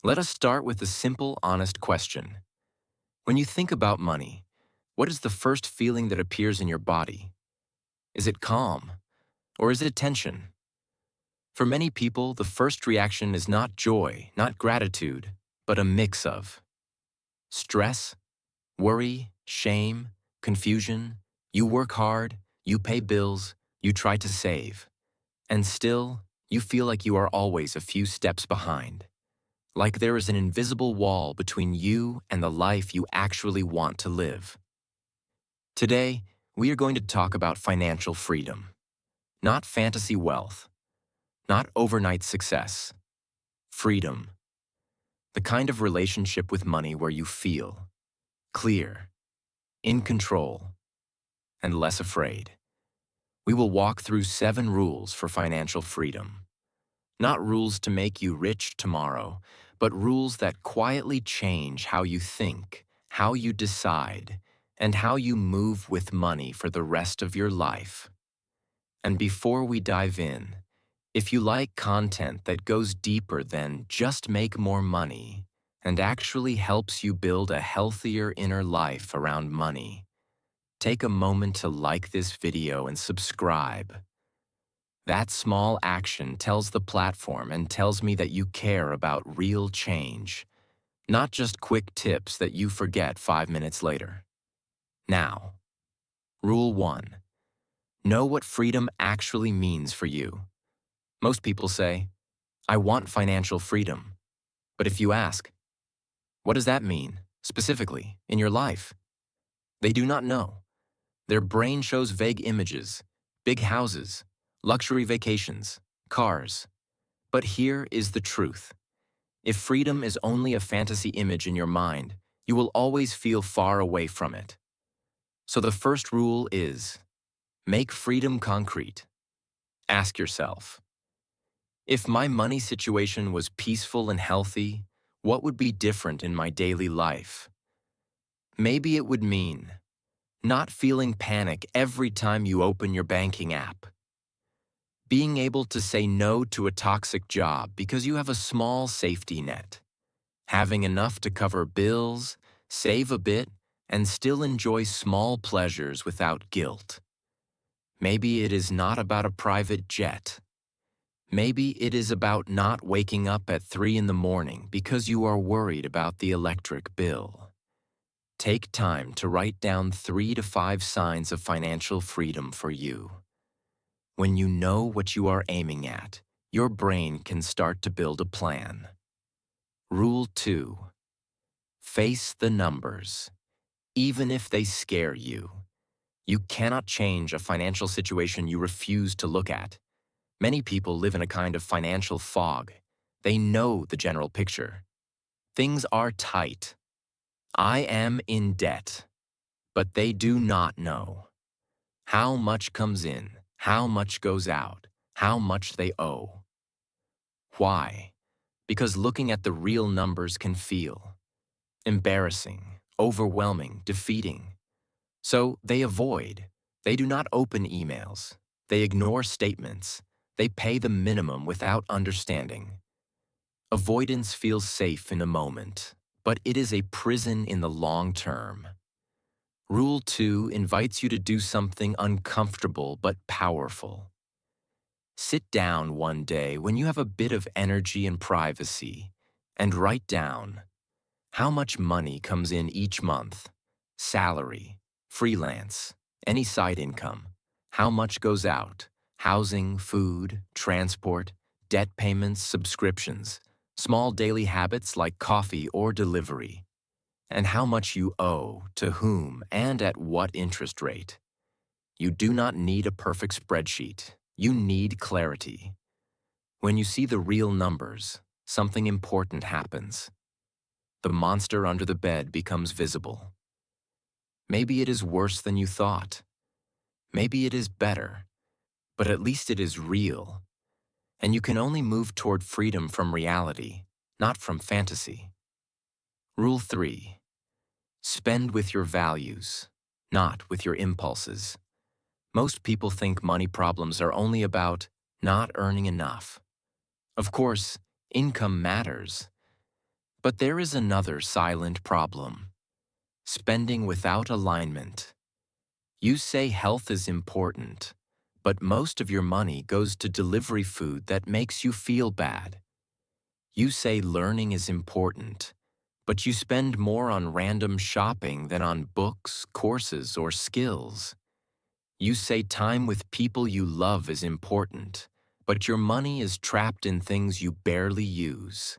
Let us start with a simple, honest question. When you think about money, what is the first feeling that appears in your body? Is it calm, or is it tension? For many people, the first reaction is not joy, not gratitude, but a mix of stress, worry, shame, confusion. You work hard, you pay bills, you try to save, and still, you feel like you are always a few steps behind. Like there is an invisible wall between you and the life you actually want to live. Today, we are going to talk about financial freedom. Not fantasy wealth, not overnight success. Freedom. The kind of relationship with money where you feel clear, in control, and less afraid. We will walk through 7 rules for financial freedom. Not rules to make you rich tomorrow, but rules that quietly change how you think, how you decide, and how you move with money for the rest of your life. And before we dive in, if you like content that goes deeper than just make more money and actually helps you build a healthier inner life around money, take a moment to like this video and subscribe. That small action tells the platform and tells me that you care about real change, not just quick tips that you forget 5 minutes later. Now, Rule 1. Know what freedom actually means for you. Most people say, I want financial freedom. But if you ask, what does that mean, specifically, in your life? They do not know. Their brain shows vague images, big houses, luxury vacations, cars. But here is the truth. If freedom is only a fantasy image in your mind, you will always feel far away from it. So the first rule is, make freedom concrete. Ask yourself, if my money situation was peaceful and healthy, what would be different in my daily life? Maybe it would mean not feeling panic every time you open your banking app. Being able to say no to a toxic job because you have a small safety net. Having enough to cover bills, save a bit, and still enjoy small pleasures without guilt. Maybe it is not about a private jet. Maybe it is about not waking up at 3 in the morning because you are worried about the electric bill. Take time to write down 3 to 5 signs of financial freedom for you. When you know what you are aiming at, your brain can start to build a plan. Rule 2. Face the numbers. Even if they scare you, you cannot change a financial situation you refuse to look at. Many people live in a kind of financial fog. They know the general picture. Things are tight. I am in debt. But they do not know how much comes in, how much goes out, how much they owe. Why? Because looking at the real numbers can feel embarrassing, overwhelming, defeating. So they avoid. They do not open emails. They ignore statements. They pay the minimum without understanding. Avoidance feels safe in a moment, but it is a prison in the long term. Rule 2 invites you to do something uncomfortable but powerful. Sit down one day when you have a bit of energy and privacy and write down how much money comes in each month, salary, freelance, any side income, how much goes out, housing, food, transport, debt payments, subscriptions, small daily habits like coffee or delivery, and how much you owe, to whom, and at what interest rate. You do not need a perfect spreadsheet. You need clarity. When you see the real numbers, something important happens. The monster under the bed becomes visible. Maybe it is worse than you thought. Maybe it is better, but at least it is real. And you can only move toward freedom from reality, not from fantasy. Rule 3. Spend with your values, not with your impulses. Most people think money problems are only about not earning enough. Of course, income matters, But there is another silent problem: spending without alignment. You say health is important, but most of your money goes to delivery food that makes you feel bad. You say learning is important, but you spend more on random shopping than on books, courses, or skills. You say time with people you love is important, but your money is trapped in things you barely use.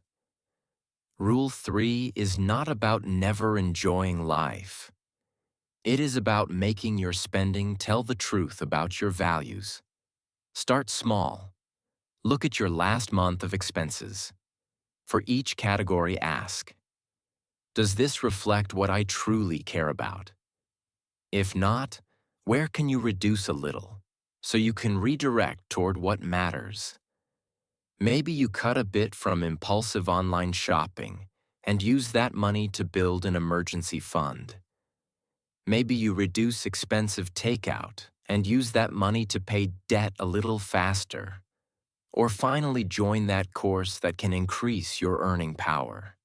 Rule 3 is not about never enjoying life. It is about making your spending tell the truth about your values. Start small. Look at your last month of expenses. For each category, ask, does this reflect what I truly care about? If not, where can you reduce a little so you can redirect toward what matters? Maybe you cut a bit from impulsive online shopping and use that money to build an emergency fund. Maybe you reduce expensive takeout and use that money to pay debt a little faster. Or finally join that course that can increase your earning power.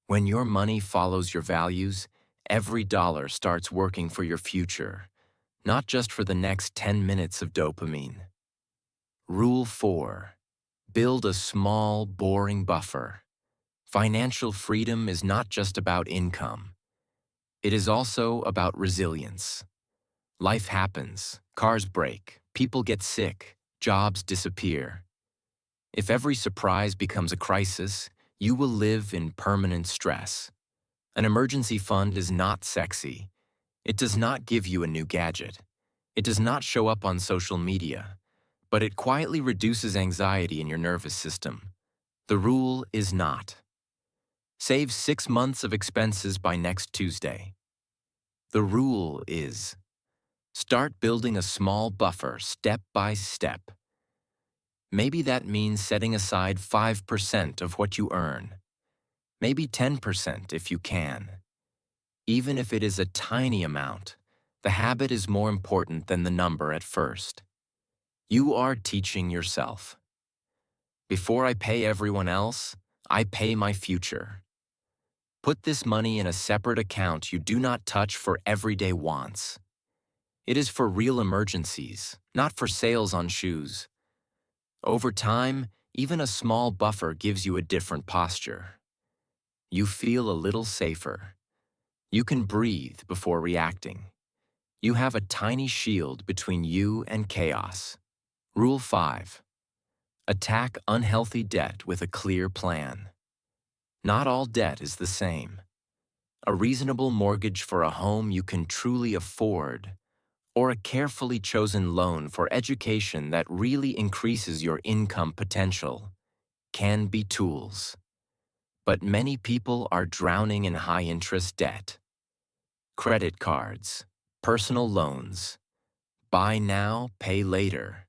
When your money follows your values, every dollar starts working for your future, not just for the next 10 minutes of dopamine. Rule 4. Build a small, boring buffer. Financial freedom is not just about income. It is also about resilience. Life happens, cars break, people get sick, jobs disappear. If every surprise becomes a crisis, you will live in permanent stress. An emergency fund is not sexy. It does not give you a new gadget. It does not show up on social media, but it quietly reduces anxiety in your nervous system. The rule is not: save 6 months of expenses by next Tuesday. The rule is: start building a small buffer step by step. Maybe that means setting aside 5% of what you earn. Maybe 10% if you can. Even if it is a tiny amount, the habit is more important than the number at first. You are teaching yourself. Before I pay everyone else, I pay my future. Put this money in a separate account you do not touch for everyday wants. It is for real emergencies, not for sales on shoes. Over time, even a small buffer gives you a different posture. You feel a little safer. You can breathe before reacting. You have a tiny shield between you and chaos. Rule 5. Attack unhealthy debt with a clear plan. Not all debt is the same. A reasonable mortgage for a home you can truly afford, or a carefully chosen loan for education that really increases your income potential, can be tools. But many people are drowning in high-interest debt. Credit cards, personal loans, buy now, pay later.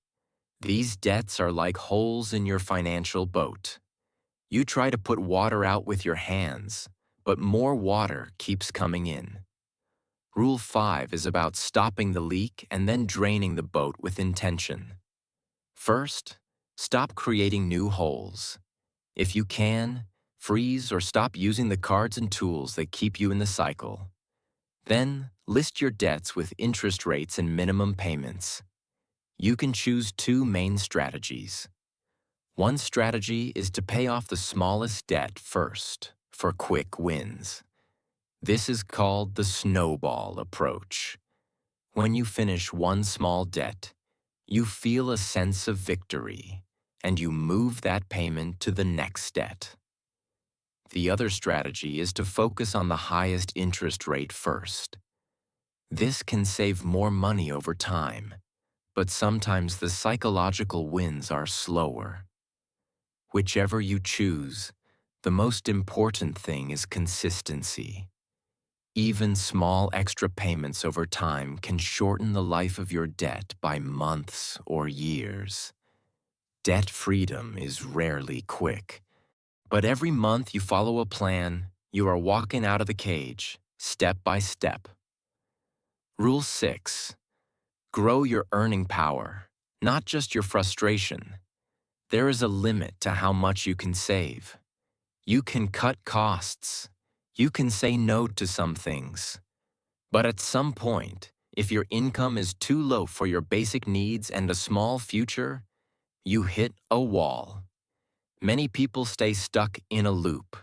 These debts are like holes in your financial boat. You try to put water out with your hands, but more water keeps coming in. Rule 5 is about stopping the leak and then draining the boat with intention. First, stop creating new holes. If you can, freeze or stop using the cards and tools that keep you in the cycle. Then, list your debts with interest rates and minimum payments. You can choose 2 main strategies. One strategy is to pay off the smallest debt first for quick wins. This is called the snowball approach. When you finish one small debt, you feel a sense of victory, and you move that payment to the next debt. The other strategy is to focus on the highest interest rate first. This can save more money over time, but sometimes the psychological wins are slower. Whichever you choose, the most important thing is consistency. Even small extra payments over time can shorten the life of your debt by months or years. Debt freedom is rarely quick, but every month you follow a plan, you are walking out of the cage, step by step. Rule 6. Grow your earning power, not just your frustration. There is a limit to how much you can save. You can cut costs. You can say no to some things. But at some point, if your income is too low for your basic needs and a small future, you hit a wall. Many people stay stuck in a loop.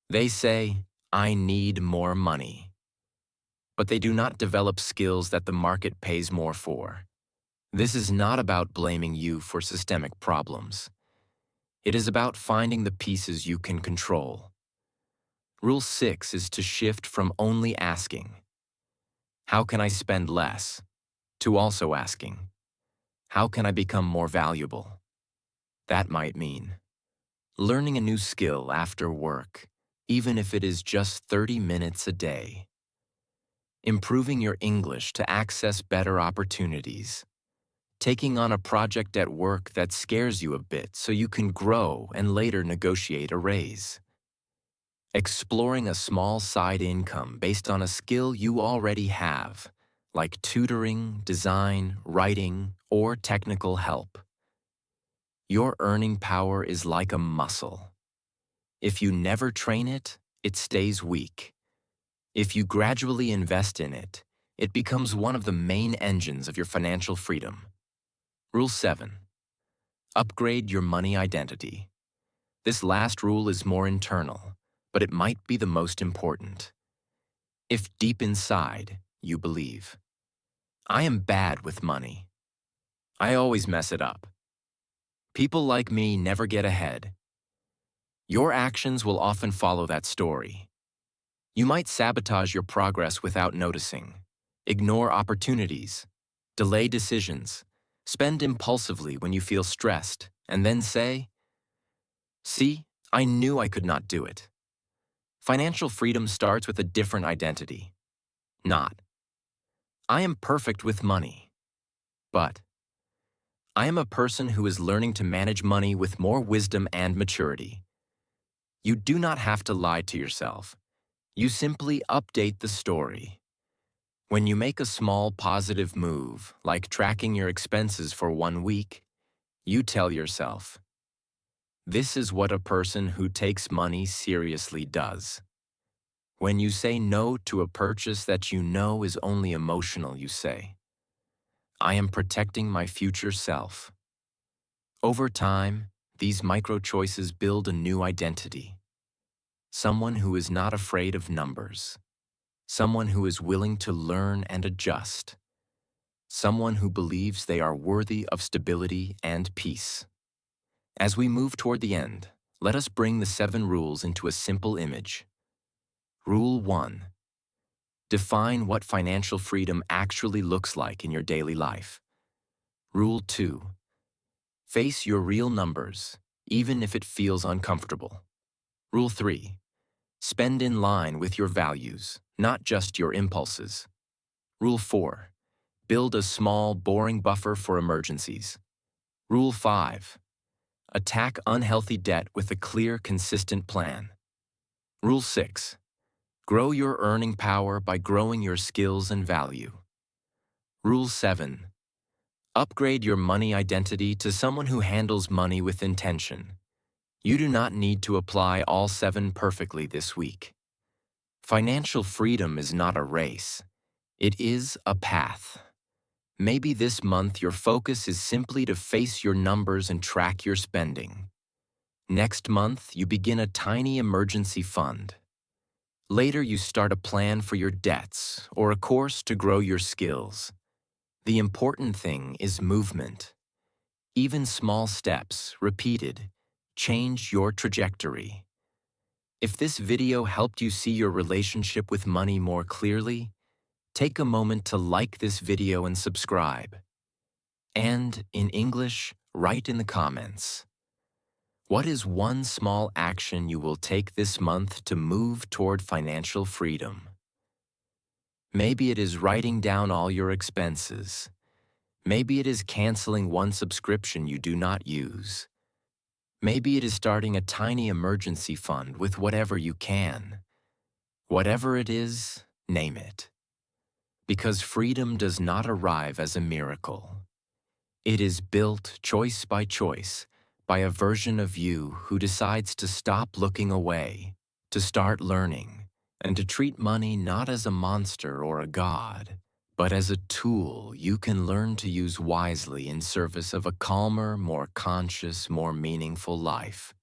They say, "I need more money." But they do not develop skills that the market pays more for. This is not about blaming you for systemic problems. It is about finding the pieces you can control. Rule 6 is to shift from only asking, "How can I spend less?" to also asking, "How can I become more valuable?" That might mean learning a new skill after work, even if it is just 30 minutes a day. Improving your English to access better opportunities. Taking on a project at work that scares you a bit so you can grow and later negotiate a raise. Exploring a small side income based on a skill you already have, like tutoring, design, writing, or technical help. Your earning power is like a muscle. If you never train it, it stays weak. If you gradually invest in it, it becomes one of the main engines of your financial freedom. Rule 7. Upgrade your money identity. This last rule is more internal, but it might be the most important. If deep inside you believe, "I am bad with money. I always mess it up. People like me never get ahead," your actions will often follow that story. You might sabotage your progress without noticing, ignore opportunities, delay decisions, spend impulsively when you feel stressed, and then say, "See, I knew I could not do it." Financial freedom starts with a different identity. Not, "I am perfect with money," but, "I am a person who is learning to manage money with more wisdom and maturity." You do not have to lie to yourself. You simply update the story. When you make a small positive move, like tracking your expenses for 1 week, you tell yourself, "This is what a person who takes money seriously does." When you say no to a purchase that you know is only emotional, you say, "I am protecting my future self." Over time, these micro choices build a new identity. Someone who is not afraid of numbers. Someone who is willing to learn and adjust. Someone who believes they are worthy of stability and peace. As we move toward the end, let us bring the 7 rules into a simple image. Rule 1. Define what financial freedom actually looks like in your daily life. Rule 2. Face your real numbers, even if it feels uncomfortable. Rule 3. Spend in line with your values, not just your impulses. Rule 4. Build a small, boring buffer for emergencies. Rule 5. Attack unhealthy debt with a clear, consistent plan. Rule 6. Grow your earning power by growing your skills and value. Rule 7. Upgrade your money identity to someone who handles money with intention. You do not need to apply all 7 perfectly this week. Financial freedom is not a race. It is a path. Maybe this month your focus is simply to face your numbers and track your spending. Next month, you begin a tiny emergency fund. Later, you start a plan for your debts or a course to grow your skills. The important thing is movement. Even small steps, repeated, change your trajectory. If this video helped you see your relationship with money more clearly, take a moment to like this video and subscribe. And, in English, write in the comments. What is one small action you will take this month to move toward financial freedom? Maybe it is writing down all your expenses. Maybe it is canceling one subscription you do not use. Maybe it is starting a tiny emergency fund with whatever you can. Whatever it is, name it. Because freedom does not arrive as a miracle. It is built choice by choice by a version of you who decides to stop looking away, to start learning, and to treat money not as a monster or a god, but as a tool you can learn to use wisely in service of a calmer, more conscious, more meaningful life.